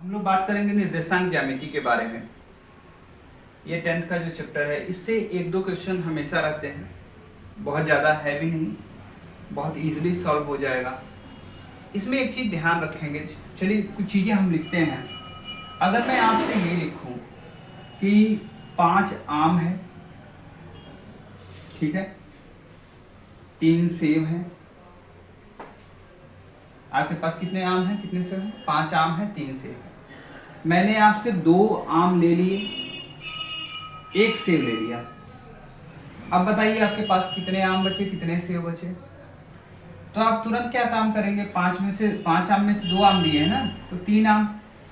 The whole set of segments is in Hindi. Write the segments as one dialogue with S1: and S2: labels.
S1: हम लोग बात करेंगे निर्देशांक ज्यामिति के बारे में। ये 10th का जो चैप्टर है, इससे एक दो क्वेश्चन हमेशा रहते हैं, बहुत ज़्यादा हैवी नहीं, बहुत इजीली सॉल्व हो जाएगा। इसमें एक चीज़ ध्यान रखेंगे, चलिए कुछ चीज़ें हम लिखते हैं। अगर मैं आपसे ये लिखूं कि 5 आम है, ठीक है, 3 सेब है। आपके पास कितने आम हैं, कितने सेब हैं? 5 आम है, 3 सेब है। मैंने आपसे 2 आम ले लिए, 1 सेब ले लिया। अब बताइए आपके पास कितने आम बचे, कितने सेब बचे? तो आप तुरंत क्या काम करेंगे, 5 आम में से 2 आम लिए हैं ना, तो 3 आम,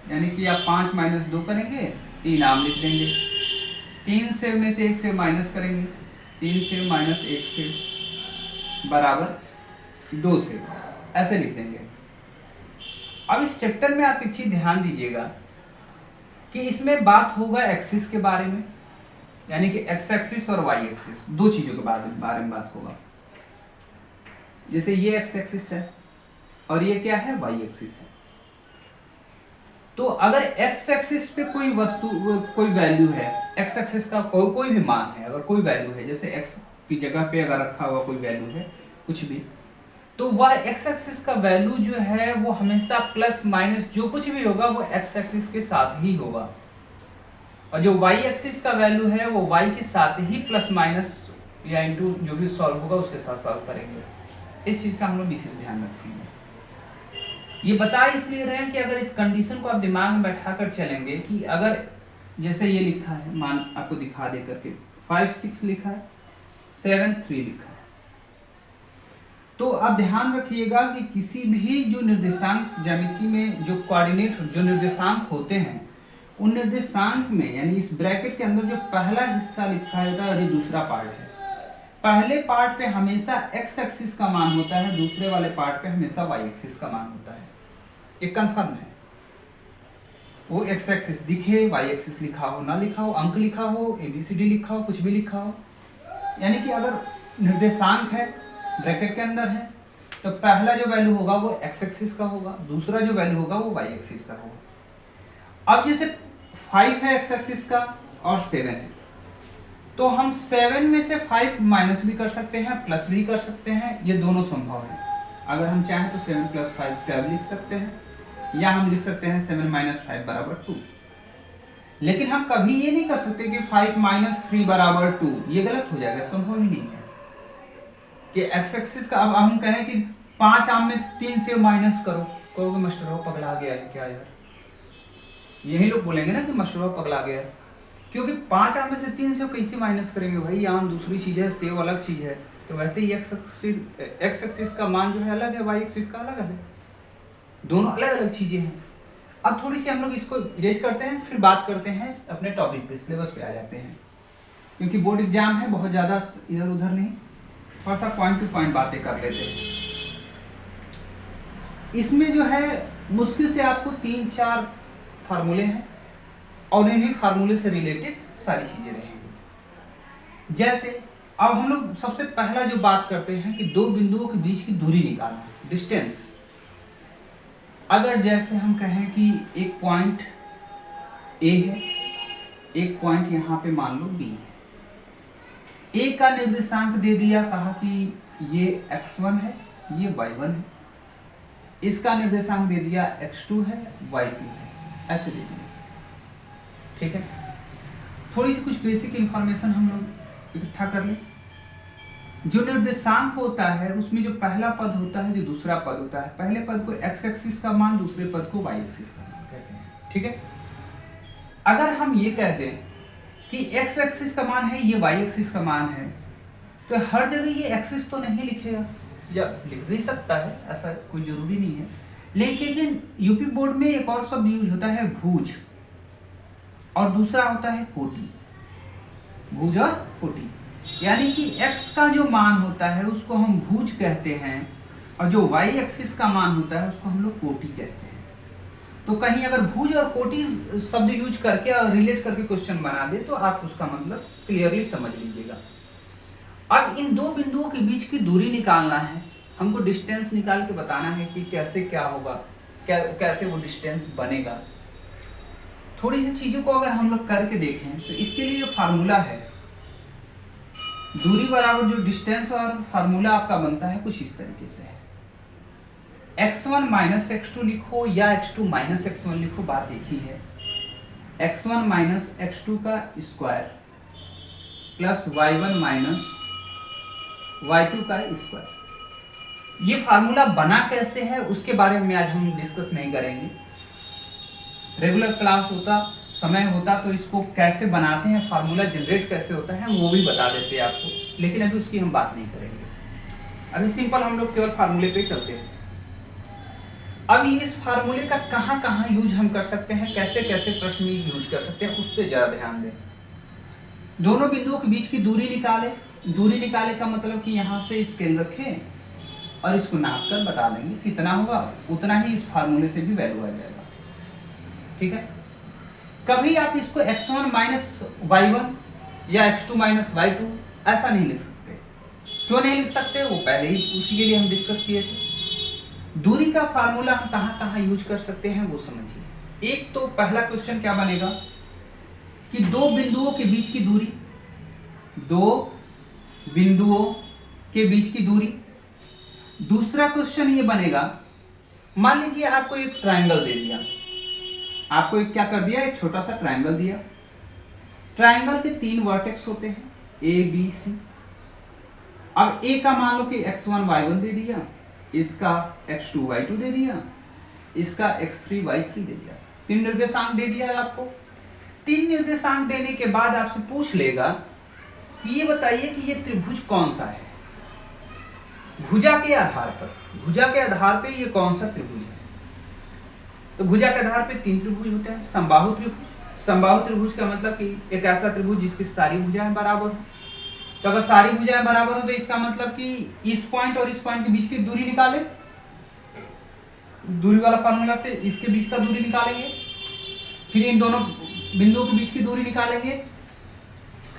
S1: यानी कि आप 5 माइनस 2 करेंगे, 3 आम लिख देंगे। 3 सेब में से 1 सेब माइनस करेंगे, 3 सेब माइनस 1 सेब बराबर 2 सेब, ऐसे लिख देंगे। अब इस चैप्टर में आप एक चीज ध्यान दीजिएगा कि इसमें बात होगा एक्सिस के बारे में, यानी कि एक्स एक्सिस और वाई एक्सिस, दो चीजों के बारे में बात होगा। जैसे ये एक्स एक्सिस है और ये क्या है, वाई एक्सिस है। तो अगर एक्स एक्सिस पे कोई वस्तु, कोई वैल्यू है, एक्स एक्सिस का कोई भी मान है, अगर कोई वैल्यू है, जैसे एक्स की जगह पे अगर रखा हुआ कोई वैल्यू है कुछ भी, तो वह एक्स एक्सिस का वैल्यू जो है वो हमेशा प्लस माइनस जो कुछ भी होगा वो एक्स एक्सिस के साथ ही होगा, और जो वाई एक्सिस का वैल्यू है वो वाई के साथ ही प्लस माइनस या इनटू जो भी सॉल्व होगा उसके साथ सॉल्व करेंगे। इस चीज का हम लोग विशेष ध्यान रखेंगे। ये बता इसलिए रहे हैं कि अगर इस कंडीशन को आप दिमाग में बैठा कर चलेंगे कि अगर जैसे ये लिखा है, मान आपको दिखा दे करके 5 6 लिखा है, 7 3 लिखा है, तो आप ध्यान रखिएगा कि किसी भी जो निर्देशांक ज्यामिति में जो कोऑर्डिनेट जो निर्देशांक होते हैं, उन निर्देशांक में यानी इस ब्रैकेट के अंदर जो पहला हिस्सा लिखा है और ये दूसरा पार्ट है, पहले पार्ट पे हमेशा एक्स एक्सिस का मान होता है, दूसरे वाले पार्ट पे हमेशा वाई एक्सिस का मान होता है। ये कंफर्म है, वो एक्स एक्सिस दिखे, वाई एक्सिस लिखा हो ना लिखा हो, अंक लिखा हो, ABCD लिखा हो, कुछ भी लिखा हो, यानी कि अगर निर्देशांक है ब्रैकेट के अंदर है तो पहला जो वैल्यू होगा वो एक्स एक्सिस का होगा, दूसरा जो वैल्यू होगा वो वाई एक्सिस का होगा। अब जैसे 5 है एक्स एक्सिस का और 7 है, तो हम 7 में से 5 माइनस भी कर सकते हैं, प्लस भी कर सकते हैं, ये दोनों संभव है। अगर हम चाहें तो 7 + 5 12 लिख सकते हैं, या हम लिख सकते हैं 7 - 5 = 2। लेकिन हम कभी ये नहीं कर सकते कि 5 - 3 = 2, ये गलत हो जाएगा, संभव ही नहीं है कि एक्स एक्सिस का। अब हम कहें कि 5 आम में 3 सेब माइनस करो, कहोगे मास्टर वो पगला गया है क्या यार? यही लोग बोलेंगे ना कि मास्टर वो पगला गया है, क्योंकि 5 आम में से 3 सेब कैसे माइनस करेंगे भाई? आम दूसरी चीज है, सेब अलग चीज है। तो वैसे ही एक्स एक्सिस का मान जो है अलग है, वाई एक्सिस का अलग है, दोनों अलग अलग चीजें हैं। अब थोड़ी सी हम लोग इसको इरेज करते हैं, फिर बात करते हैं अपने टॉपिक पे, सिलेबस पे आ जाते हैं, क्योंकि बोर्ड एग्जाम है, बहुत ज्यादा इधर उधर नहीं, थोड़ा सा पॉइंट टू पॉइंट बातें कर लेते हैं। इसमें जो है मुश्किल से आपको 3-4 फार्मूले हैं और इन्हीं फार्मूले से रिलेटेड सारी चीजें रहेंगी। जैसे अब हम लोग सबसे पहला जो बात करते हैं कि दो बिंदुओं के बीच की दूरी निकालना, डिस्टेंस। अगर जैसे हम कहें कि एक पॉइंट A है, एक पॉइंट यहाँ पे मान लो B है, A का निर्देशांक दे दिया, कहा कि ये x1 है, ये y1 है, इसका निर्देशांक दे दिया x2 है, y2 है, ऐसे दे दिया, ठीक है। थोड़ी सी कुछ बेसिक इंफॉर्मेशन हम लोग इकट्ठा कर लें। जो निर्देशांक होता है उसमें जो पहला पद होता है, जो दूसरा पद होता है, पहले पद को एक्स एक्सिस का मान, दूसरे पद को वाई एक्सिस का मान कहते हैं, ठीक है। अगर हम ये कह दें कि एक्स एक्सिस का मान है, ये वाई एक्सिस का मान है, तो हर जगह ये एक्सिस तो नहीं लिखेगा, या लिख भी सकता है, ऐसा कोई जरूरी नहीं है। लेकिन यूपी बोर्ड में एक और शब्द यूज होता है भुज, और दूसरा होता है कोटि। भुज और कोटि, यानी कि x का जो मान होता है उसको हम भुज कहते हैं, और जो y एक्सिस का मान होता है उसको हम लोग कोटि कहते हैं। तो कहीं अगर भुज और कोटि शब्द यूज करके और रिलेट करके क्वेश्चन बना दे तो आप उसका मतलब क्लियरली समझ लीजिएगा। अब इन दो बिंदुओं के बीच की दूरी निकालना है, हमको डिस्टेंस निकाल के बताना है कि कैसे क्या होगा, कैसे वो डिस्टेंस बनेगा। थोड़ी सी चीजों को अगर हम लोग करके देखें तो इसके लिए जो फार्मूला है, दूरी बराबर जो डिस्टेंस, और फार्मूला आपका बनता है कुछ इस तरीके से है, x1 माइनस x2 लिखो या x2 माइनस x1 लिखो, बात एक ही है। x1 माइनस x2 का square plus y1 minus y2 का स्क्वायर। ये फार्मूला बना कैसे है उसके बारे में आज हम डिस्कस नहीं करेंगे। रेगुलर क्लास होता, समय होता तो इसको कैसे बनाते हैं, फार्मूला जनरेट कैसे होता है वो भी बता देते हैं आपको, लेकिन अभी उसकी हम बात नहीं करेंगे। अभी सिंपल हम लोग केवल फार्मूले पे चलते हैं। अब इस फार्मूले का कहाँ कहाँ यूज हम कर सकते हैं, कैसे कैसे प्रश्न में यूज कर सकते हैं, उस पर ज्यादा ध्यान दें। दोनों बिंदुओं के बीच की दूरी निकाले। दूरी निकाले का मतलब कि यहाँ से स्केल रखें और इसको नाप कर बता देंगे कितना होगा, उतना ही इस फार्मूले से भी वैल्यू आ जाएगा। ठीक है, कभी आप इसको x1 माइनस y1 या x2 माइनस y2 ऐसा नहीं लिख सकते। क्यों नहीं लिख सकते, वो पहले ही उसी के लिए हम डिस्कस किए थे। दूरी का फार्मूला हम कहाँ कहाँ यूज कर सकते हैं वो समझिए। एक तो पहला क्वेश्चन क्या बनेगा कि दो बिंदुओं के बीच की दूरी, दो बिंदुओं के बीच की दूरी। दूसरा क्वेश्चन ये बनेगा, मान लीजिए आपको एक ट्रायंगल दे दिया, आपको एक क्या कर दिया, एक छोटा सा ट्रायंगल दिया। ट्रायंगल के 3 वर्टेक्स होते हैं ए बी सी। अब ए का मान लो कि x1 y1 दे दिया, इसका x2 y2 दे दिया, इसका x3 y3 दे दिया। 3 निर्देशांक दे दिया है आपको। 3 निर्देशांक देने के बाद आपसे पूछ लेगा कि ये बताइए कि ये त्रिभुज कौन सा है। भुजा के आधार पर, भुजा के आधार पे ये कौन सा त्रिभुज है। तो भुजा के आधार पे 3 त्रिभुज होते हैं। समबाहु त्रिभुज, समबाहु त्रिभुज का मतलब कि एक ऐसा त्रिभुज जिसकी सारी भुजाएं बराबर हो। तो अगर सारी भुजाएं बराबर हो तो इसका मतलब कि इस पॉइंट और इस पॉइंट के बीच की दूरी निकाले, दूरी वाला फार्मूला से इसके बीच का दूरी निकालेंगे, फिर इन दोनों बिंदुओं के बीच की दूरी निकालेंगे,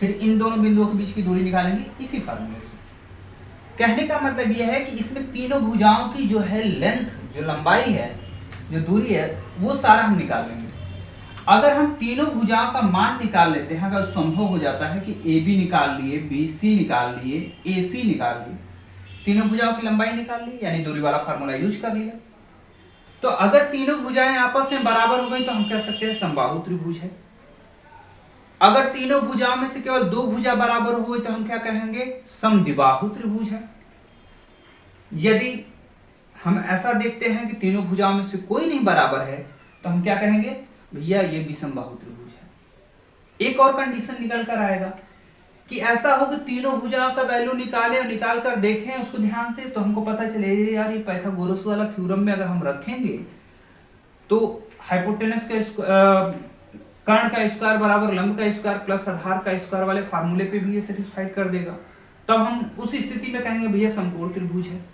S1: फिर इन दोनों बिंदुओं के बीच की दूरी निकालेंगे इसी फार्मूले से। कहने का मतलब यह है कि इसमें तीनों भुजाओं की जो है लेंथ, जो लंबाई है, जो दूरी है, वो सारा हम निकाल लेंगे। अगर हम तीनों भुजाओं का मान निकाल लेते हैं, अगर संभव हो जाता है कि ए बी निकाल लिए, बी सी निकाल लिए, ए सी निकाल लिए, तीनों भुजाओं की लंबाई निकाल ली, यानी दूरी वाला फार्मूला यूज कर लिया। तो अगर तीनों भुजाएं आपस में बराबर हो गई तो हम कह सकते हैं समबाहु त्रिभुज है। अगर तीनों भुजाओं में से केवल 2 भुजा बराबर हो गई तो हम क्या कहेंगे, समद्विबाहु त्रिभुज है। यदि हम ऐसा देखते हैं कि तीनों भुजाओं में से कोई नहीं बराबर है तो हम क्या कहेंगे, भैया ये विषमबाहु त्रिभुज है। एक और कंडीशन निकल कर आएगा कि ऐसा हो कि तीनों भुजाओं का वैल्यू निकालें और निकाल कर देखें उसको ध्यान से, तो हमको पता चले यार ये पाइथागोरस वाला थ्योरम में अगर हम रखेंगे तो हाइपोटेनस का कर्ण का स्क्वायर बराबर लंब का स्क्वायर प्लस आधार का स्क्वायर वाले फार्मूले पे भी ये सेटिस्फाइड कर देगा। तब हम उस स्थिति में कहेंगे भैया समकोण त्रिभुज है।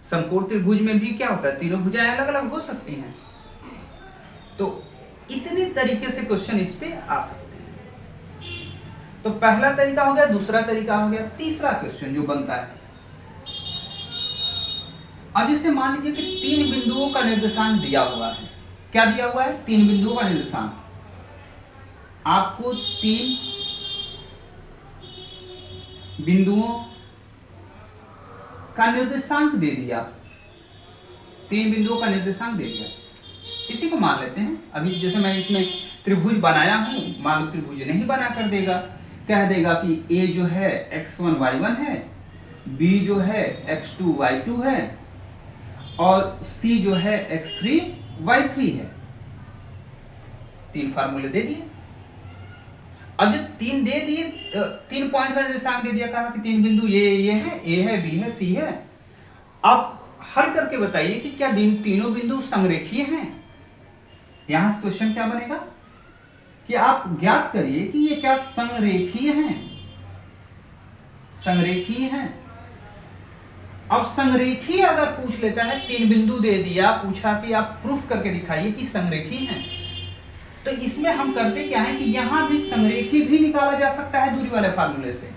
S1: समकोण त्रिभुज में भी क्या होता है, तीनों भुजाएं अलग अलग हो सकती हैं। तो इतने तरीके से क्वेश्चन इस पे आ सकते हैं। तो पहला तरीका हो गया, दूसरा तरीका हो गया, तीसरा क्वेश्चन जो बनता है, अब इसे मान लीजिए कि 3 बिंदुओं का निर्देशांक दिया हुआ है। क्या दिया हुआ है, 3 बिंदुओं का निर्देशांक। आपको 3 बिंदुओं का निर्देशांक दे दिया, 3 बिंदुओं का निर्देशांक दे दिया। इसी को मान लेते हैं। अभी जैसे मैं इसमें त्रिभुज बनाया हूं, मान लो त्रिभुज नहीं बना कर देगा, कह देगा कि ए जो है x1 y1 है, बी जो है x2 y2 है और सी जो है x3 y3 है। 3 फार्मूले दे दिए। अब जब 3 दे दिए, 3 पॉइंट का निर्देशांक दे दिया, कहा कि 3 बिंदु ये है, ए है, बी है, सी है। अब हल करके बताइए कि क्या तीनों बिंदु संरेखीय हैं। यहां से क्वेश्चन क्या बनेगा कि आप ज्ञात करिए कि ये क्या संरेखीय हैं, संरेखीय हैं। अब संरेखीय अगर पूछ लेता है, 3 बिंदु दे दिया, पूछा कि आप प्रूफ करके दिखाइए कि संरेखीय हैं, तो इसमें हम करते क्या है कि यहां भी संरेखीय भी निकाला जा सकता है दूरी वाले फार्मूले से।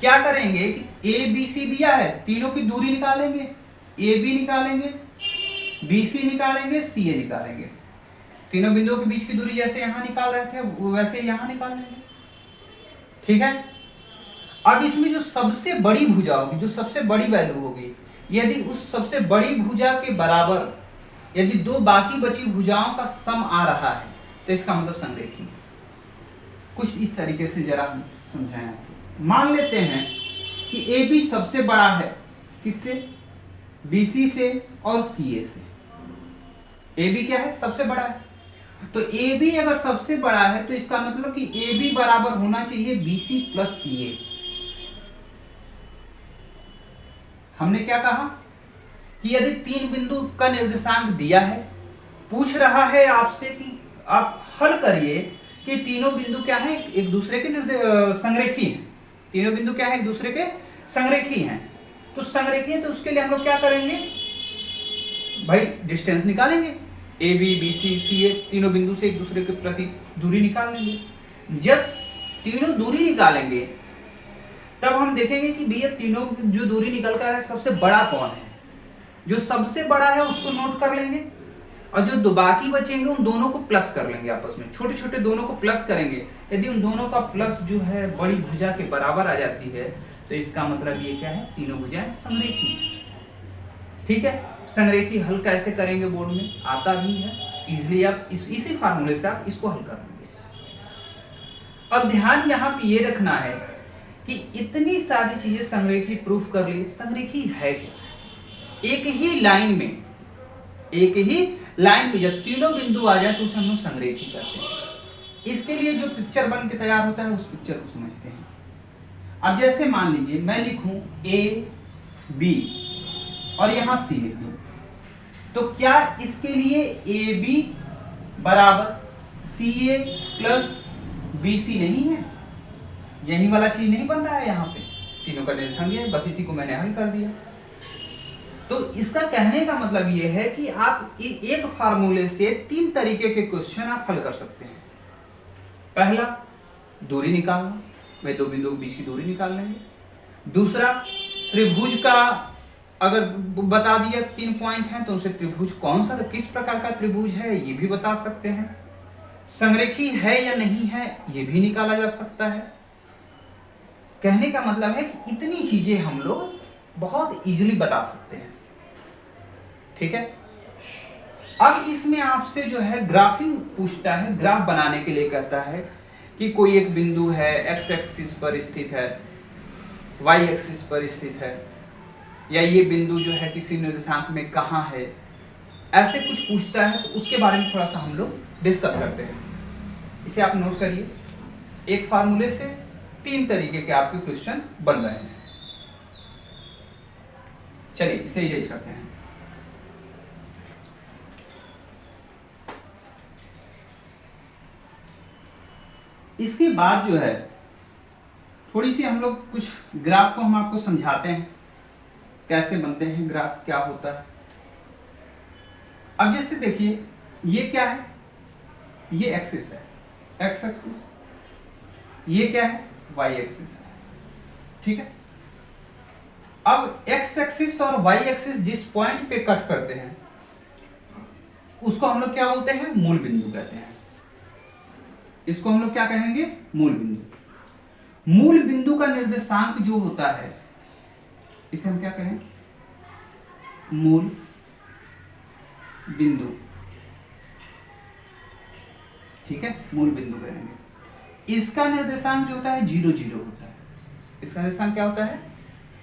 S1: क्या करेंगे कि ए बी सी दिया है, तीनों की दूरी निकालेंगे, ए बी निकालेंगे, बी सी निकालेंगे, सी ए निकालेंगे। तीनों बिंदुओं के बीच की दूरी जैसे यहाँ निकाल रहे थे वैसे यहाँ निकाल लेंगे। ठीक है। अब इसमें जो सबसे बड़ी भुजा होगी, जो सबसे बड़ी वैल्यू होगी, यदि उस सबसे बड़ी भुजा के बराबर यदि दो बाकी बची भुजाओं का सम आ रहा है तो इसका मतलब संरेखी। कुछ इस तरीके से जरा समझाएं। मान लेते हैं कि ए बी सबसे बड़ा है, किससे? BC से और CA से। ए बी क्या है? सबसे बड़ा है। तो ए बी अगर सबसे बड़ा है तो इसका मतलब कि ए बी बराबर होना चाहिए BC प्लस CA। हमने क्या कहा कि यदि तीन बिंदु का निर्देशांक दिया है, पूछ रहा है आपसे कि आप हल करिए कि तीनों बिंदु क्या है? एक दूसरे के संरेखी हैं। तीनों बिंदु क्या है? एक दूसरे के संरेखी हैं। तो संरेखी है तो उसके लिए हम लोग क्या करेंगे भाई? डिस्टेंस निकालेंगे। ए बी BC CA तीनों बिंदु से एक दूसरे के प्रति दूरी निकाल लेंगे। जब तीनों दूरी निकालेंगे तब हम देखेंगे कि भैया तीनों जो दूरी निकल कर है सबसे बड़ा कौन है। जो सबसे बड़ा है उसको नोट कर लेंगे और जो दो बाकी बचेंगे उन दोनों को प्लस कर लेंगे आपस में। छोटे छोटे दोनों को प्लस करेंगे। यदि उन दोनों का प्लस जो है बड़ी भुजा के बराबर आ जाती है तो इसका मतलब ये क्या है? तीनों भुजाएं संरेखी। ठीक है। संरेखी हल कैसे करेंगे? बोर्ड में आता भी है, इजीली आप इसी फार्मूले से आप इसको हल कर लेंगे। अब ध्यान यहाँ पे ये रखना है कि इतनी सारी चीजें संरेखी प्रूफ कर ली, संरेखी है क्या? एक ही लाइन में जब तीनों बिंदु आ जाए तो उसे हम लोग संरेखी करते हैं। इसके लिए जो पिक्चर बन के तैयार होता है उस पिक्चर को समझते हैं। अब जैसे मान लीजिए मैं लिखूं AB और यहां C लिख दूं, तो क्या इसके लिए AB बराबर CA प्लस BC नहीं है? यही वाला चीज नहीं बन रहा है यहाँ पे? तीनों का निर्देशांक है, बस इसी को मैंने हल कर दिया। तो इसका कहने का मतलब ये है कि आप एक फार्मूले से तीन तरीके के क्वेश्चन आप हल कर सकते हैं। पहला, दूरी निकालना, वे दो बिंदुओं के बीच की दूरी निकाल लेंगे। दूसरा, त्रिभुज का अगर बता दिया 3 पॉइंट हैं तो उसे त्रिभुज कौन सा, किस प्रकार का त्रिभुज है ये भी बता सकते हैं। संरेखी है या नहीं है ये भी निकाला जा सकता है। कहने का मतलब है कि इतनी चीजें हम लोग बहुत इजीली बता सकते हैं। ठीक है। अब इसमें आपसे जो है ग्राफिंग पूछता है, ग्राफ बनाने के लिए कहता है कि कोई एक बिंदु है, x एक्सिस पर स्थित है, y एक्सिस पर स्थित है, या ये बिंदु जो है किसी निर्देशांक में कहाँ है, ऐसे कुछ पूछता है। तो उसके बारे में थोड़ा सा हम लोग डिस्कस करते हैं। इसे आप नोट करिए। एक फार्मूले से 3 तरीके के आपके क्वेश्चन बन रहे हैं। चलिए इसे इरेज करते हैं। इसके बाद जो है थोड़ी सी हम लोग कुछ ग्राफ को हम आपको समझाते हैं कैसे बनते हैं ग्राफ, क्या होता है। अब जैसे देखिए ये क्या है? ये एक्सिस है, एक्स एक्सिस। ये क्या है? वाई एक्सिस है। ठीक है। अब एक्स एक्सिस और वाई एक्सिस जिस पॉइंट पे कट करते हैं उसको हम लोग क्या बोलते हैं? मूल बिंदु कहते हैं। इसको हम लोग क्या कहेंगे? मूल बिंदु। मूल बिंदु का निर्देशांक जो होता है इसे हम क्या कहें? मूल बिंदु। ठीक है, मूल बिंदु कहेंगे। इसका निर्देशांक जो होता है 0 0 होता है। इसका निर्देशांक क्या होता है?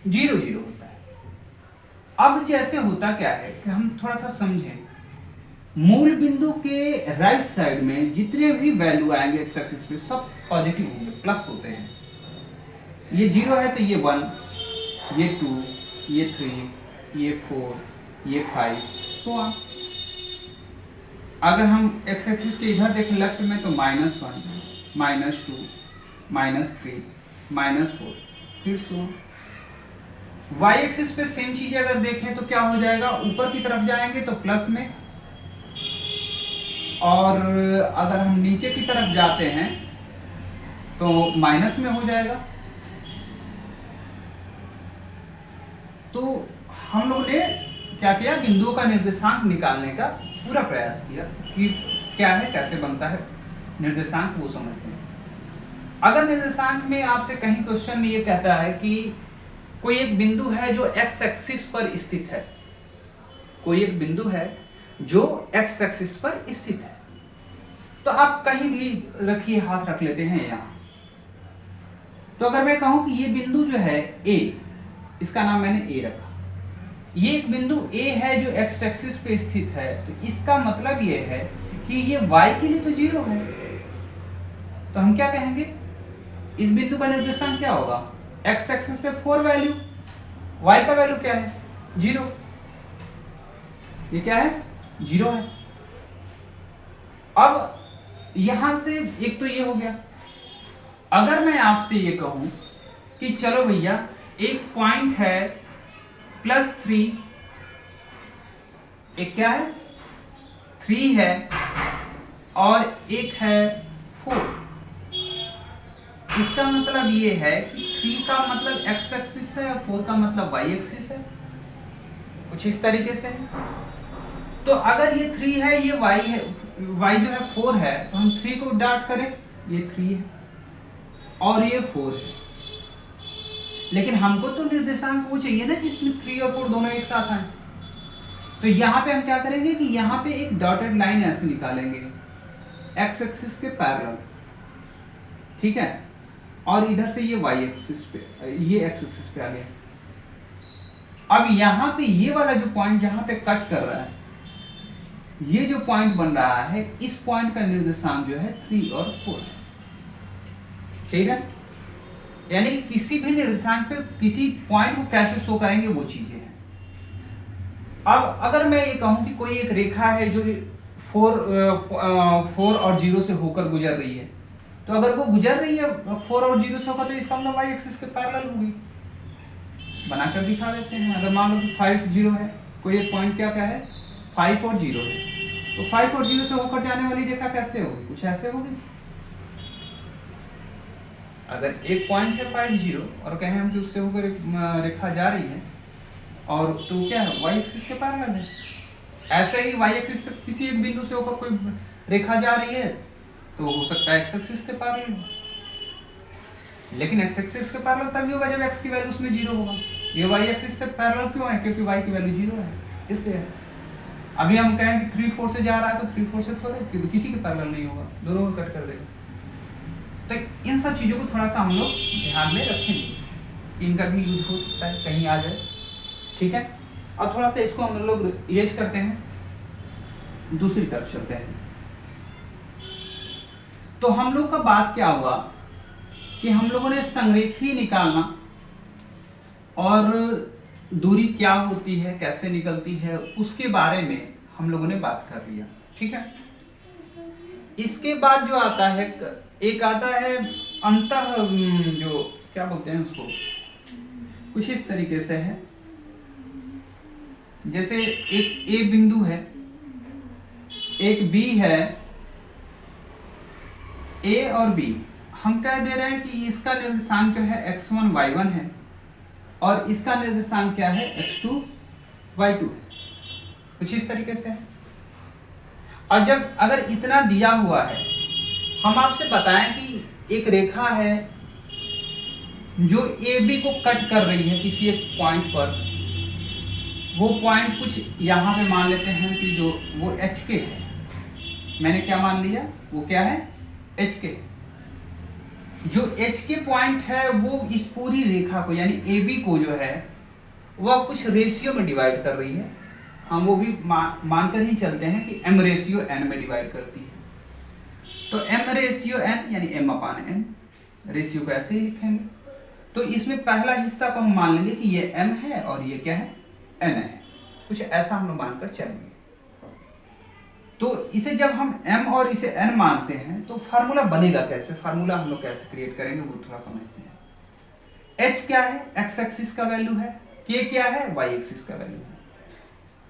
S1: 0 0 होता है। अब जैसे होता क्या है कि हम थोड़ा सा समझें। मूल बिंदु के राइट साइड में जितने भी वैल्यू आएंगे एक्स एक्सिस पे सब पॉजिटिव होंगे, प्लस होते हैं। ये 0 है तो ये 1, ये 2, ये 3, ये 4, ये 5, so on। अगर हम एक्स एक्सिस के इधर देखें लेफ्ट में तो -1, -2, -3, -4, फिर so on। वाई एक्सिस पे सेम चीजें अगर देखें तो क्या हो जाएगा? ऊपर की तरफ जाएंगे तो प्लस में, और अगर हम नीचे की तरफ जाते हैं तो माइनस में हो जाएगा। तो हम लोग ने क्या किया? बिंदुओं का निर्देशांक निकालने का पूरा प्रयास किया कि क्या है, कैसे बनता है निर्देशांक, वो समझते हैं। अगर निर्देशांक में आपसे कहीं क्वेश्चन में ये कहता है कि कोई एक बिंदु है जो एक्स एक्सिस पर स्थित है, कोई एक बिंदु है जो एक्स एक्सिस पर स्थित है, तो आप कहीं भी रखिए, हाथ रख लेते हैं यहाँ। तो अगर मैं कहूं कि ये बिंदु जो है ए, इसका नाम मैंने ए रखा, ये एक बिंदु ए है जो एक्स एक्सिस पे स्थित है, तो इसका मतलब ये है कि ये y के लिए तो 0 है, तो हम क्या कहेंगे, इस बिंदु का निर्देशांक क्या होगा, एक्स एक्सिस पे 4 वैल्यू, y का वैल्यू क्या है 0, ये क्या है 0 है। अब यहां से एक तो ये हो गया। अगर मैं आपसे ये कहूं कि चलो भैया एक पॉइंट है +3, एक क्या है 3 है और एक है 4, इसका मतलब ये है कि 3 का मतलब x एक्सिस है और 4 का मतलब y एक्सिस है, कुछ इस तरीके से है। तो अगर ये 3 है, ये y है, y जो है 4 है, तो हम 3 को डॉट करें, ये 3 है और ये 4 है, लेकिन हमको तो निर्देशांक वो चाहिए ना जिसमें 3 और 4 दोनों एक साथ आए। तो यहाँ पे हम क्या करेंगे कि यहाँ पे एक डॉटेड लाइन ऐसे निकालेंगे x एक्सिस के पैरेलल, ठीक है, और इधर से ये y एक्सिस पे, ये x एक्सिस पे आ गया। अब यहाँ पे ये वाला जो पॉइंट जहाँ पे कट कर रहा है, ये जो पॉइंट बन रहा है, इस पॉइंट का निर्देशांक जो है 3 और 4, ठीक है। यानी कि किसी भी निर्देशांक पे किसी पॉइंट को कैसे शो करेंगे वो चीजें हैं। अब अगर मैं ये कहूं कि कोई एक रेखा है जो 4 और 0 से होकर गुजर रही है, तो अगर वो गुजर रही है 4 और 0 से होकर, तो इसका मतलब y एक्सिस के पैरेलल होगी। बनाकर दिखा देते हैं। अगर मान लो कि 5 0 है, कोई एक पॉइंट क्या क्या है 5 और 0 है, तो 5 और 0 से होकर जाने वाली रेखा कैसे होगी, कुछ ऐसे होगी। अगर एक पॉइंट है 5 0 और कहें हम कि उससे होकर रेखा जा रही है, और तो क्या है y एक्सिस के पैरेलल है। ऐसे ही y एक्सिस से किसी एक बिंदु से होकर कोई रेखा जा रही है, तो हो सकता है x एक्सिस के पैरेलल, लेकिन x एक्सिस के पैरेलल तभी होगा जब x की वैल्यू उसमें 0 होगा। ये y एक्सिस से पैरेलल क्यों है, क्योंकि y की वैल्यू 0 है, इसलिए। अभी हम कहें कि 3 4 से जा रहा है, तो 3 4 से थोड़े तो किसी के पैरेलल नहीं होगा, दोनों को कट कर देगा। तो इन सब चीजों को थोड़ा सा हम लोग ध्यान में रखेंगे कि इनका भी यूज हो सकता है, कहीं आ जाए, ठीक है। और थोड़ा सा इसको हम लोग इरेज करते हैं, दूसरी तरफ चलते हैं। तो हम लोग का बात क्या हुआ कि हम लोगों ने संरेखीय निकालना और दूरी क्या होती है, कैसे निकलती है, उसके बारे में हम लोगों ने बात कर लिया, ठीक है। इसके बाद जो आता है, एक आता है अंतः, जो क्या बोलते हैं उसको, कुछ इस तरीके से है, जैसे एक ए बिंदु है, एक बी है, ए और बी, हम कह दे रहे हैं कि इसका निर्देशांक जो है x1 y1 है और इसका निर्देशांक क्या है x2 y2, कुछ इस तरीके से है। और जब अगर इतना दिया हुआ है, हम आपसे बताएं कि एक रेखा है जो ए बी को कट कर रही है किसी एक पॉइंट पर, वो पॉइंट कुछ यहाँ पे मान लेते हैं कि जो वो एच के है, मैंने क्या मान लिया, वो क्या है एच के। जो एच के पॉइंट है वो इस पूरी रेखा को यानी ए बी को जो है वह कुछ रेशियो में डिवाइड कर रही है, हम वो भी मानकर ही चलते हैं कि m रेशियो n में डिवाइड करती है। तो m रेशियो n यानी m/n, रेशियो को ऐसे ही लिखेंगे। तो इसमें पहला हिस्सा को हम मान लेंगे कि ये m है और ये क्या है n है, कुछ ऐसा हम लोग मानकर चलेंगे। तो इसे जब हम m और इसे n मानते हैं तो फार्मूला बनेगा कैसे, फार्मूला हम लोग कैसे क्रिएट करेंगे वो थोड़ा समझते हैं। h क्या है, x एक्सिस का वैल्यू है, k क्या है, y एक्सिस का वैल्यू है।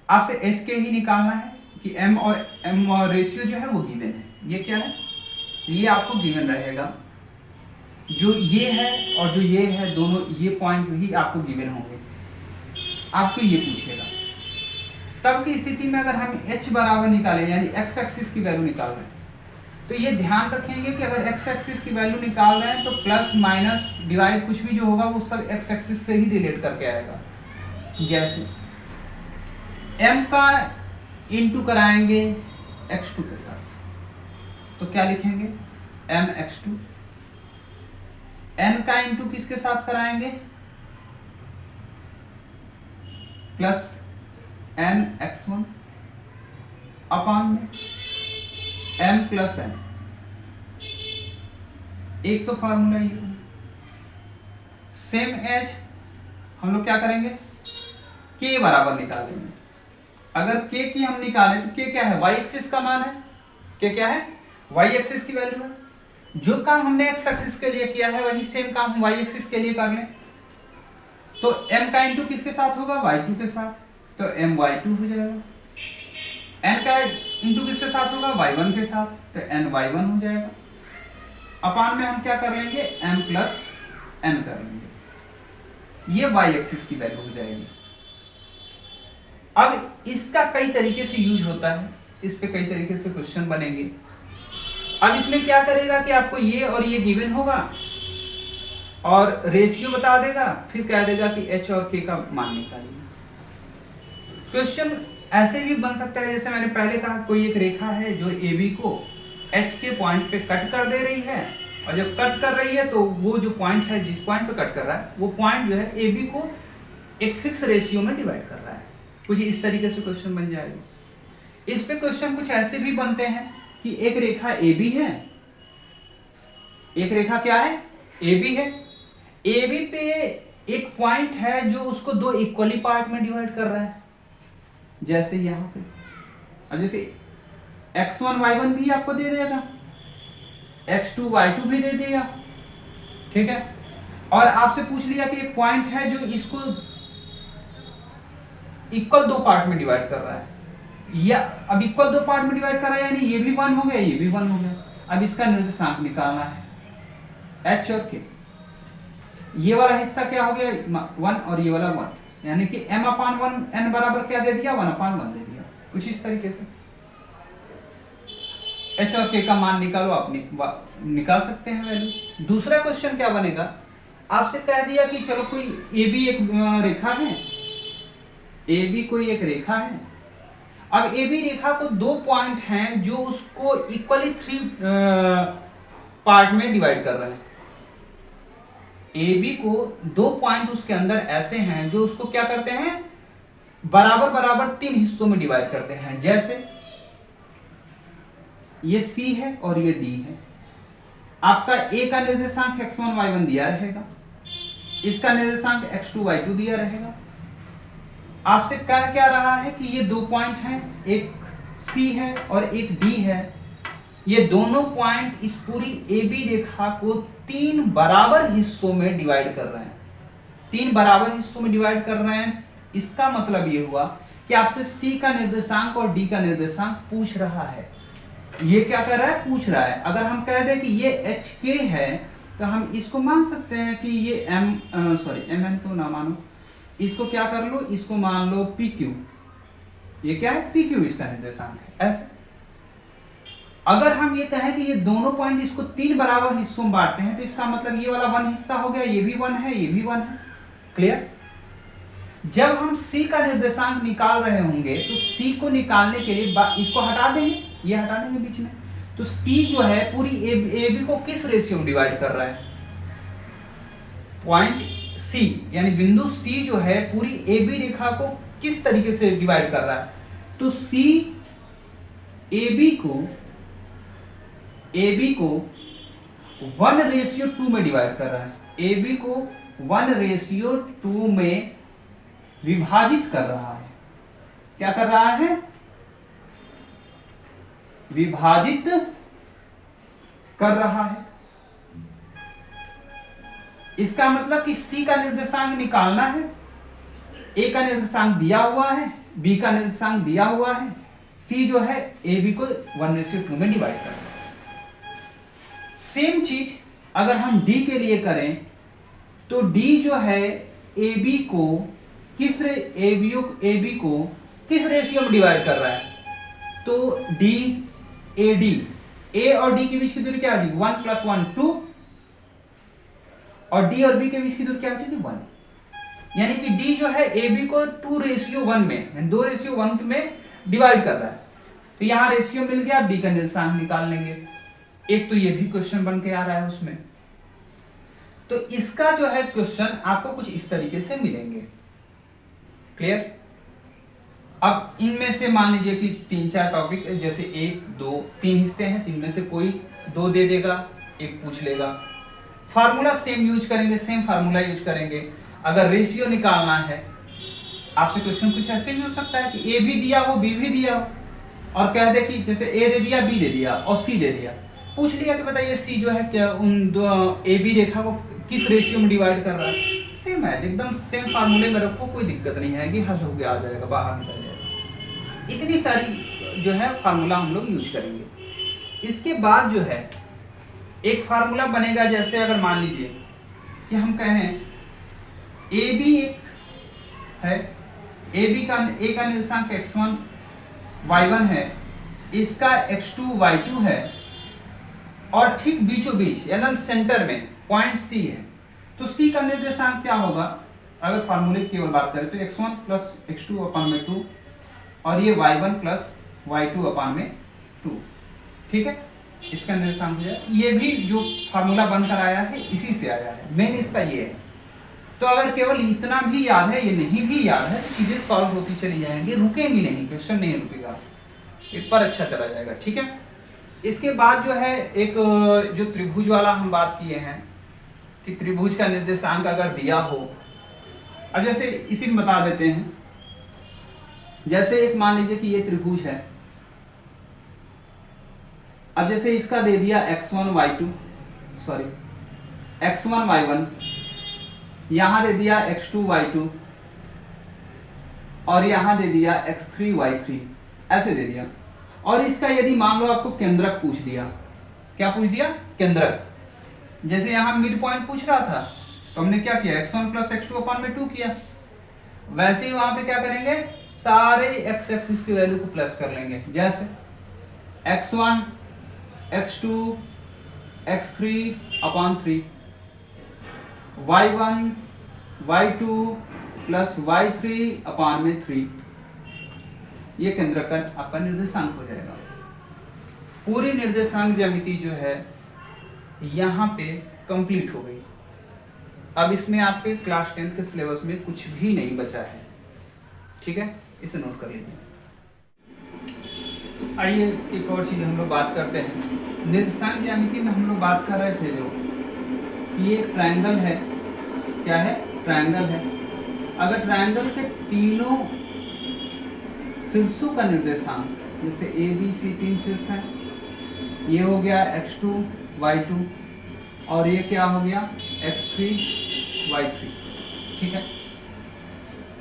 S1: आपसे h के ही निकालना है कि m और रेशियो जो है वो गिवन है, ये क्या है, ये आपको गिवन रहेगा। जो ये है और जो ये है, दोनों ये पॉइंट ही आपको गिवन होंगे, आपको ये पूछेगा। तब की स्थिति में अगर हम h बराबर निकालें यानी x एक्सिस की वैल्यू निकाल रहे हैं, तो ये ध्यान रखेंगे कि अगर x एक्सिस की वैल्यू निकाल रहे हैं तो प्लस माइनस डिवाइड कुछ भी जो होगा वो सब x एक्सिस से ही रिलेट करके आएगा। जैसे m का इंटू कराएंगे x2 के साथ, तो क्या लिखेंगे mx2, n का इंटू किसके साथ कराएंगे प्लस nx1 अपॉन में m प्लस n। एक तो फार्मूला ये सेम एज हम लोग क्या करेंगे k बराबर निकालेंगे। अगर k की हम निकालें तो k क्या है y एक्सिस का मान है, k क्या है y एक्सिस की वैल्यू है। जो काम हमने x एक्सिस के लिए किया है वही सेम काम हम y एक्सिस के लिए कर लें, तो m का इंटू किसके साथ होगा y2 के साथ, तो m y2 हो जाएगा। n का इंटू किसके साथ होगा y1 के साथ, तो n y1 हो जाएगा। अपान में हम क्या कर लेंगे m प्लस n कर लेंगे, ये y एक्सिस की वैल्यू हो जाएगी। अब इसका कई तरीके से यूज होता है, इस पे कई तरीके से क्वेश्चन बनेंगे। अब इसमें क्या करेगा कि आपको ये और ये गिवन होगा और रेशियो बता देगा, फिर कह देगा कि h और k का मान निकालिए। क्वेश्चन ऐसे भी बन सकता है जैसे मैंने पहले कहा, कोई एक रेखा है जो AB को H के पॉइंट पे कट कर दे रही है, और जब कट कर रही है तो वो जो पॉइंट है जिस पॉइंट पे कट कर रहा है वो पॉइंट जो है AB को एक फिक्स रेशियो में डिवाइड कर रहा है। कुछ इस तरीके से क्वेश्चन बन जाएगा। इस पे क्वेश्चन कुछ ऐसे भी बनते हैं कि एक रेखा AB है, एक रेखा क्या है AB है, AB पे एक पॉइंट है जो उसको दो इक्वली पार्ट में डिवाइड कर रहा है, जैसे यहाँ पे। अब जैसे x1 y1 भी आपको दे देगा, x2 y2 भी दे देगा, ठीक है। और आपसे पूछ लिया कि एक पॉइंट है जो इसको इक्वल दो पार्ट में डिवाइड कर रहा है, या अब इक्वल दो पार्ट में डिवाइड कर रहा है यानी ये भी 1 हो गया, ये भी 1 हो गया। अब इसका निर्देशांक निकालना है h और k। ये वाला हिस्सा क्या हो गया 1 और ये वाला 1, यानी कि m अपान 1 n बराबर क्या दे दिया 1 अपान 1 दे दिया। कुछ इस तरीके से h और k का मान निकालो, आप निकाल सकते हैं वैल्यू। दूसरा क्वेश्चन क्या बनेगा, आपसे कह दिया कि चलो कोई AB एक रेखा है, AB कोई एक रेखा है। अब AB रेखा को दो पॉइंट हैं जो उसको इक्वली 3 पार्ट में डिवाइड कर रहे हैं। AB को दो पॉइंट उसके अंदर ऐसे हैं जो उसको क्या करते हैं बराबर बराबर 3 हिस्सों में डिवाइड करते हैं। जैसे ये C है और ये D है। आपका A का निर्देशांक x1 y1 दिया रहेगा, इसका निर्देशांक x2 y2 दिया रहेगा। आपसे कह क्या रहा है कि ये दो पॉइंट हैं, एक C है और एक D है। ये दोनों पॉइंट इस पूरी AB रेखा को 3 बराबर हिस्सों में डिवाइड कर रहे हैं, 3 बराबर हिस्सों में डिवाइड कर रहे हैं। इसका मतलब ये हुआ कि आपसे C का निर्देशांक और D का निर्देशांक पूछ रहा है। ये क्या कर रहा है पूछ रहा है। अगर हम कह दें कि ये HK है तो हम इसको मान सकते हैं कि ये MN तो ना मानो, इसको क्या कर लो, इसको मान लो PQ। ये क्या है PQ, इसका निर्देशांक है। ऐसे अगर हम ये कहें कि ये दोनों पॉइंट इसको 3 बराबर हिस्सों में बांटते हैं तो इसका मतलब ये वाला 1 हिस्सा हो गया, ये भी 1 है, ये भी 1 है। क्लियर। जब हम C का निर्देशांक निकाल रहे होंगे तो C को निकालने के लिए इसको हटा देंगे, ये हटा देंगे बीच में, तो C जो है पूरी AB को किस रेशियो में डिवाइड कर रहा है, पॉइंट C यानी बिंदु C जो है पूरी AB रेखा को किस तरीके से डिवाइड कर रहा है, तो C AB को 1:2 में डिवाइड कर रहा है। AB को 1:2 में विभाजित कर रहा है। क्या कर रहा है, विभाजित कर रहा है। इसका मतलब कि C का निर्देशांक निकालना है, A का निर्देशांक दिया हुआ है, B का निर्देशांक दिया हुआ है, C जो है AB को 1:2 में डिवाइड कर रहा है। सेम चीज अगर हम D के लिए करें तो D जो है AB को किस किस रेशियो में डिवाइड कर रहा है? तो डी ए डी, ए और डी के बीच की दूरी क्या होगी? 1 + 1 2, और डी और बी के बीच की दूरी क्या हो जाएगी? 1। यानी कि डी जो है ए बी को 2:1 में, 2:1 में डिवाइड कर रहा है। तो यहां रेशियो मिल गया, डी का निर्देशांक निकाल लेंगे। एक तो ये भी क्वेश्चन बन के आ रहा है उसमें। तो इसका जो है क्वेश्चन आपको कुछ इस तरीके से मिलेंगे। क्लियर? अब इनमें से मान लीजिए कि 3-4 टॉपिक, जैसे 1 2 3 हिस्से हैं, 3 में से कोई 2 दे देगा, एक पूछ लेगा। फार्मूला सेम यूज करेंगे, सेम फार्मूला यूज करेंगे। अगर रेशियो निकालना है, आपसे क्वेश्चन कुछ ऐसे भी हो सकता है कि ए भी दिया हो, बी भी दिया हो, और कह दे कि जैसे ए दे दिया, बी दे दिया और सी दे दिया। पूछ लिया कि बताइए सी जो है क्या उन दो ए बी रेखा को किस रेशियो में डिवाइड कर रहा है। सेम है, एकदम सेम फार्मूले में रखो, कोई दिक्कत नहीं है कि हल हो गया, आ जाएगा, बाहर निकल जाएगा। इतनी सारी जो है फार्मूला हम लोग यूज करेंगे। इसके बाद जो है एक फार्मूला बनेगा, जैसे अगर मान लीजिए कि हम कहें ए बी एक है, ए बी का ए का निर्देशांक x1 y1 है, इसका x2 y2 है, और ठीक बीचों बीच एकदम सेंटर में पॉइंट C है। तो C का निर्देशांक क्या होगा? अगर फार्मूले की केवल बात करें तो x1 + x2/2, और ये y1 + y2/2। ठीक है, इसका निर्देशांक हो जाए। ये भी जो फार्मूला बनकर आया है इसी से आया है, मेन इसका ये है। तो अगर केवल इतना भी याद है, ये नहीं भी याद है, तो चीजें सॉल्व होती चली जाएंगी, रुकेंगी नहीं, क्वेश्चन नहीं रुकेगा, एक पर अच्छा चला जाएगा। ठीक है, इसके बाद जो है एक जो त्रिभुज वाला हम बात किए हैं कि त्रिभुज का निर्देशांक अगर दिया हो, अब जैसे इसी में बता देते हैं। जैसे एक मान लीजिए कि ये त्रिभुज है, अब जैसे इसका दे दिया x1 y1, यहां दे दिया x2 y2, और यहां दे दिया x3 y3, ऐसे दे दिया। और इसका यदि मान लो आपको केंद्रक पूछ दिया, क्या पूछ दिया? केंद्रक। जैसे यहां मिड पॉइंट पूछ रहा था, तो हमने क्या किया? x1 + x2/2 किया। वैसे ही वहां पे क्या करेंगे? सारे x एक्सिस की वैल्यू को प्लस कर लेंगे, जैसे x1 x2 x3/3, y1 y2 + y3/3। ये केंद्रक का आपका निर्देशांक हो जाएगा। पूरी निर्देशांक ज्यामिति जो है यहाँ पे कंप्लीट हो गई। अब इसमें आपके क्लास 10 के सिलेबस में कुछ भी नहीं बचा है। ठीक है, इसे नोट कर लीजिए। आइए एक और चीज हम लोग बात करते हैं। निर्देशांक ज्यामिति में हम लोग बात कर रहे थे जो ये एक ट्रायंगल है। क्या है? ट्रायंगल है। अगर ट्रायंगल के तीनों शीर्षों का निर्देशांक, जैसे ए बी सी 3 शीर्ष हैं, ये हो गया x2 y2, और ये क्या हो गया? x3 y3। ठीक है,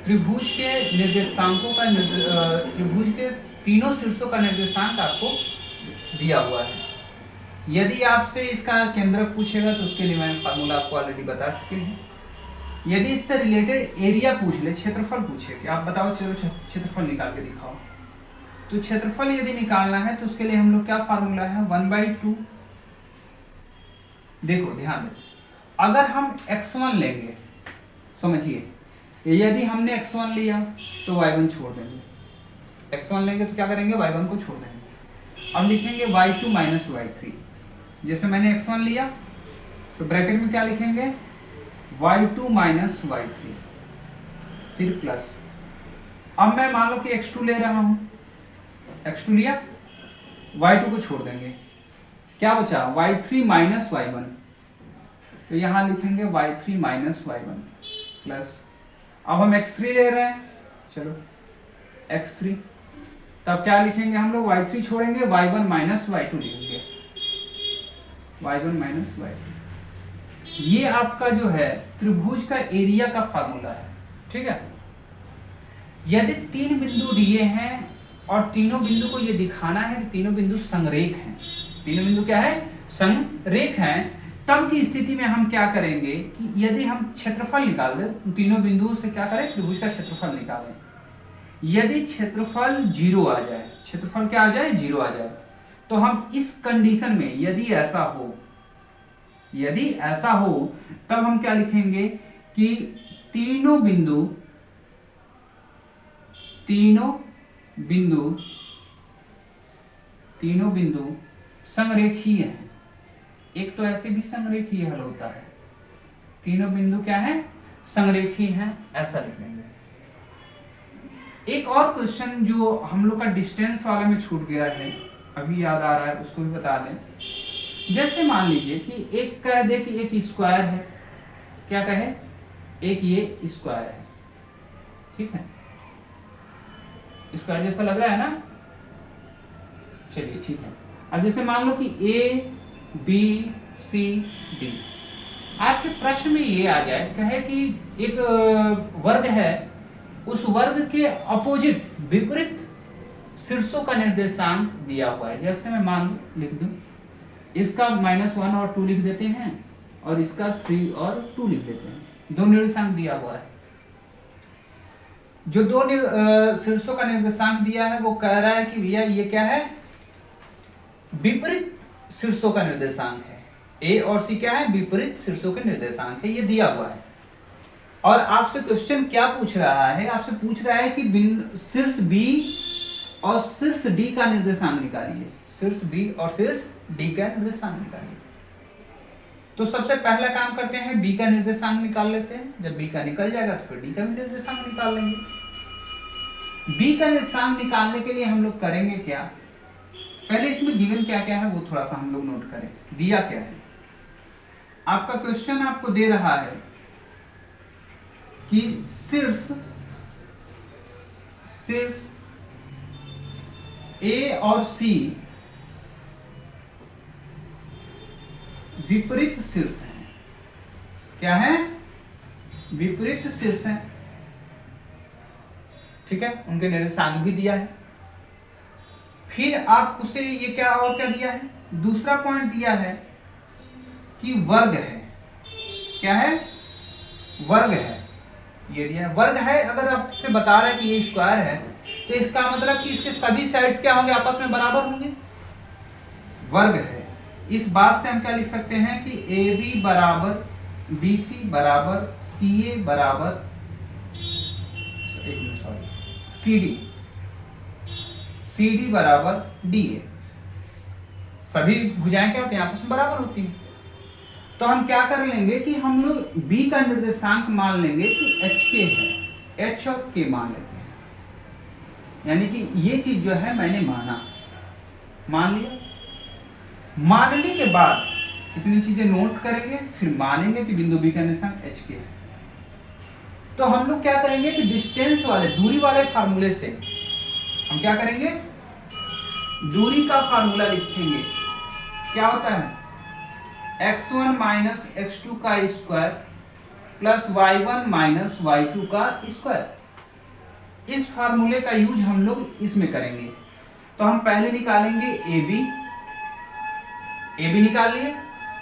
S1: त्रिभुज के निर्देशांकों का त्रिभुज के तीनों शीर्षों का निर्देशांक आपको दिया हुआ है। यदि आपसे इसका केंद्रक पूछेगा तो उसके लिए मैं फार्मूला आपको ऑलरेडी बता चुके हैं। यदि इससे रिलेटेड एरिया पूछ ले, क्षेत्रफल पूछे कि आप बताओ चलो क्षेत्रफल निकाल के दिखाओ, तो क्षेत्रफल यदि निकालना है तो उसके लिए हम लोग क्या फार्मूला है? 1/2। देखो ध्यान दे, अगर हम x1 लेंगे, समझिए, यदि हमने x1 लिया तो y1 छोड़ देंगे। x1 लेंगे तो क्या करेंगे? y1 को छोड़ देंगे। अब लिखेंगे y2 - y3। जैसे मैंने x1 लिया तो ब्रैकेट में क्या लिखेंगे? y2 - y3, फिर प्लस। अब मैं मान लो कि x2 ले रहा हूं, x2 लिया, y2 को छोड़ देंगे, क्या बचा? y3 - y1। तो यहां लिखेंगे y3 - y1 प्लस। अब हम x3 ले रहे हैं, चलो x3, तब क्या लिखेंगे हम लोग? y3 छोड़ेंगे, y1 - y2 लिखेंगे, y1 - y2। ये आपका जो है त्रिभुज का एरिया का फार्मूला है। ठीक है, यदि 3 बिंदु दिए हैं और तीनों बिंदु को ये दिखाना है कि तीनों बिंदु संरेख हैं, तीनों बिंदु क्या है? संरेख हैं, तब की स्थिति में हम क्या करेंगे कि यदि हम क्षेत्रफल निकाल दें, तीनों बिंदुओं से क्या करें? त्रिभुज का क्षेत्रफल निकालें। यदि क्षेत्रफल 0 आ जाए, क्षेत्रफल क्या आ जाए, 0 आ जाए, तो हम इस कंडीशन में यदि ऐसा हो तब हम क्या लिखेंगे कि तीनों बिंदु संरेखीय हैं। एक तो ऐसे भी संरेखीय हल होता है, तीनों बिंदु क्या है, संरेखीय हैं, ऐसा लिखेंगे। एक और क्वेश्चन जो हम लोग का डिस्टेंस वाला में छूट गया है, अभी याद आ रहा है, उसको भी बता दें। जैसे मान लीजिए कि एक कह दे कि एक स्क्वायर है, क्या कहे, एक ये स्क्वायर है, ठीक है, स्क्वायर जैसा लग रहा है ना, चलिए ठीक है। अब जैसे मान लो कि A B C D, आपके प्रश्न में ये आ जाए, कहे कि एक वर्ग है, उस वर्ग के अपोजिट विपरीत शीर्षों का निर्देशांक दिया हुआ है। जैसे मैं मान लिख दूं, इसका -1 और 2 लिख देते हैं, और इसका 3 और 2 लिख देते हैं, दो निर्देशांक दिया हुआ है। जो दो शीर्षों का निर्देशांक दिया है वो कह रहा है कि भैया ये क्या है, विपरीत शीर्षों का निर्देशांक है। ए और सी क्या है, विपरीत शीर्षों के निर्देशांक है, ये दिया हुआ है। और आपसे क्वेश्चन क्या पूछ रहा है, आपसे पूछ रहा है कि शीर्ष बी और शीर्ष डी का निर्देशांक निकालिए, शीर्ष बी और शीर्ष डी का निर्देशांक निकालिए। तो सबसे पहला काम करते हैं, बी का निर्देशांक निकाल लेते हैं। जब बी का निकल जाएगा तो फिर डी का भी निर्देशांक निकाल लेंगे। बी का निर्देशांक निकालने के लिए हम लोग करेंगे क्या, पहले इसमें गिवन क्या क्या है वो थोड़ा सा हम लोग नोट करें। दिया क्या है, आपका क्वेश्चन आपको दे रहा है कि शीर्ष ए और सी विपरीत शीर्ष हैं। क्या है, विपरीत शीर्ष हैं, ठीक है, उनके निर्देशांक भी दिया है। फिर आप उसे ये क्या और क्या दिया है, दूसरा पॉइंट दिया है कि वर्ग है। क्या है, वर्ग है, ये दिया है, वर्ग है। अगर आपसे बता रहा है कि ये स्क्वायर है, तो इसका मतलब कि इसके सभी साइड्स क्या होंगे, आपस में बराबर होंगे, वर्ग है। इस बात से हम क्या लिख सकते हैं कि AB बराबर BC बराबर CA बराबर CD बराबर DA। सभी भुजाएं क्या होती हैं, आपस में बराबर होती हैं। तो हम क्या कर लेंगे कि हम लोग B का निर्देशांक मान लेंगे कि HK है, H और K मान लेते हैं। यानी कि ये चीज जो है मैंने मान लिया। मानने के बाद इतनी चीजें नोट करेंगे, फिर मानेंगे कि बिंदु बी का निर्देशांक HK है। तो हम लोग क्या करेंगे कि डिस्टेंस वाले, दूरी वाले फार्मूले से हम क्या करेंगे, दूरी का फार्मूला लिखेंगे। क्या होता है, x1 माइनस x2 का square plus y1 minus y2 का स्क्वायर। इस फार्मूले का यूज हम लोग इसमें करेंगे। तो हम पहले निकालेंगे AB निकाल लिए,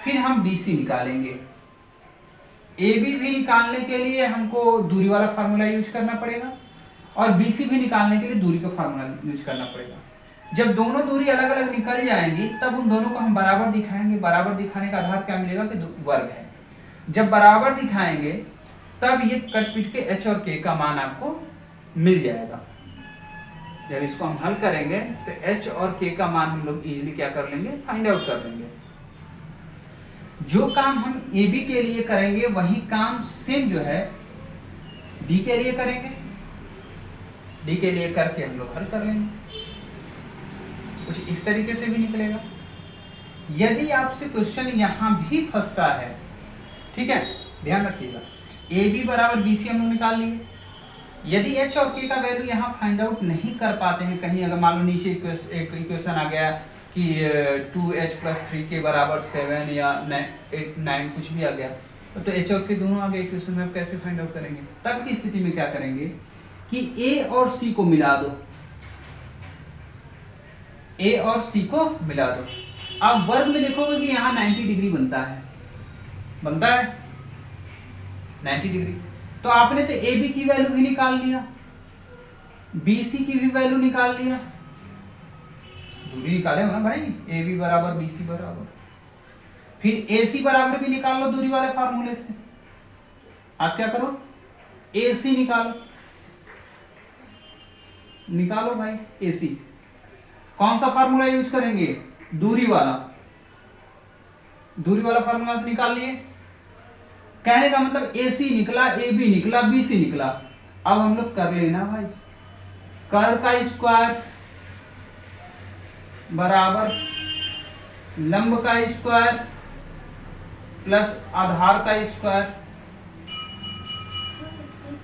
S1: फिर हम BC निकालेंगे। AB भी निकालने के लिए हमको दूरी वाला फार्मूला यूज करना पड़ेगा, और BC भी निकालने के लिए दूरी का फार्मूला यूज करना पड़ेगा। जब दोनों दूरी अलग अलग निकल जाएंगी तब उन दोनों को हम बराबर दिखाएंगे। बराबर दिखाने का आधार क्या मिलेगा कि वर्ग है। जब बराबर दिखाएंगे तब ये कट पीट के H और K का मान आपको मिल जाएगा। जब इसको हम हल करेंगे तो H और K का मान हम लोग इजीली क्या कर लेंगे, फाइंड आउट कर लेंगे। जो काम हम AB के लिए करेंगे वही काम सेम जो है D के लिए करेंगे, D के लिए करके हम लोग हल कर लेंगे। कुछ इस तरीके से भी निकलेगा। यदि आपसे क्वेश्चन यहां भी फंसता है, ठीक है, ध्यान रखिएगा, AB बराबर BC हम लोग निकाल लिए। यदि H और K का वैल्यू यहाँ फाइंड आउट नहीं कर पाते हैं, कहीं अगर मान लो नीचे एक इक्वेशन आ गया कि 2H प्लस 3K बराबर 7 या 8 9 कुछ भी आ गया, तो H और K दोनों आ गए इक्वेशन में, आप कैसे फाइंड आउट करेंगे? तब की स्थिति में क्या करेंगे कि A और C को मिला दो, A और C को मिला दो। अब वर्ग में देखोगे कि यहाँ 90 डिग्री बनता है 90 डिग्री। तो आपने तो AB की वैल्यू भी निकाल लिया, BC की भी वैल्यू निकाल लिया, दूरी निकाले हो ना भाई, AB बराबर BC बराबर। फिर AC बराबर भी निकाल लो दूरी वाले फार्मूले से। आप क्या करो, AC निकालो भाई AC। कौन सा फार्मूला यूज करेंगे, दूरी वाला फार्मूला से निकाल लिए। कहने का मतलब AC निकला, AB निकला, BC निकला। अब हम लोग कर लेना भाई, कर्ण का स्क्वायर बराबर लंब का स्क्वायर प्लस आधार का स्क्वायर,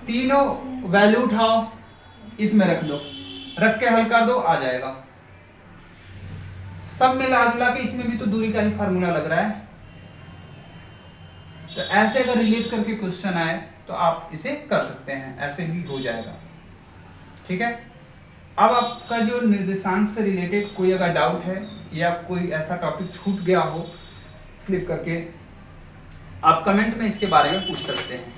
S1: तीनों वैल्यू उठाओ, इसमें रख दो, रख के हल कर दो, आ जाएगा। सब मिला जुला के इसमें भी तो दूरी का ही फार्मूला लग रहा है। तो ऐसे अगर रिलेट करके क्वेश्चन आए तो आप इसे कर सकते हैं, ऐसे भी हो जाएगा। ठीक है। अब आपका जो निर्देशांक से रिलेटेड कोई अगर डाउट है या कोई ऐसा टॉपिक छूट गया हो स्लिप करके, आप कमेंट में इसके बारे में पूछ सकते हैं।